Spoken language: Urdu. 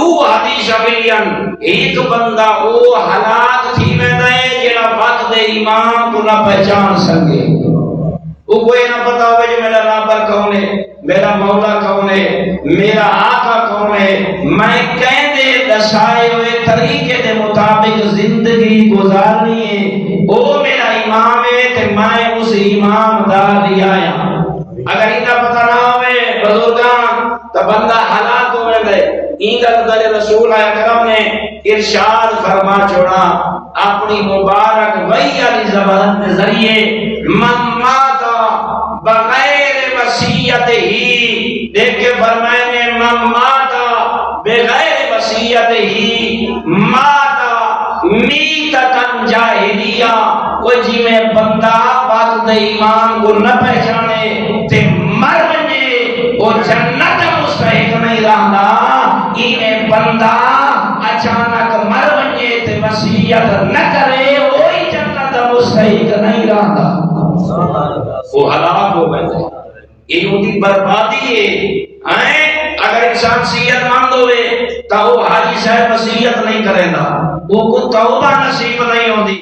او حدیث شبیان ایک بندہ او ہلاک تھی ویندا ہے جڑا وقت دے ایمان کو نہ پہچان سکے. وہ کوئی نہ پتا ہوئے جو میرا رابر کون ہے، میرا مولا کون ہے، میرا آقا کون ہے. میں کہیں دے دسائے ہوئے طریقے دے مطابق زندگی گزارنی ہے. وہ میرا امام ہے کہ میں اس امام دار ریا ہوں. اگر انہا پتہ نہ ہوئے بزرگان تو بندہ ہلاک ہوئے دے. اینگل در رسول اکرم نے ارشاد فرما چھوڑا اپنی مبارک وحی علی زبان کے ذریعے من ماتا بغیر وصیت ہی، دیکھ کے فرمائے من ماتا بغیر وصیت ہی ماتا میتتن جاہلیہ. وہ جی میں بندہ وقت ایمان کو نہ پہچانے تے مر ونجے وہ جنت مستحق نہیں رہندا. انہیں بندہ اچانک مر ونجے تے وصیت نہ کرے وہی جنت مستحق نہیں رہندا. وہ ہلاک ہو گئے. یہ ان کی بربادی ہے. اگر انسان صحت مند ہوئے تو وہ حاجی صاحب وصیت نہیں کرے گا، وہ کو توبہ نصیب نہیں ہوتی.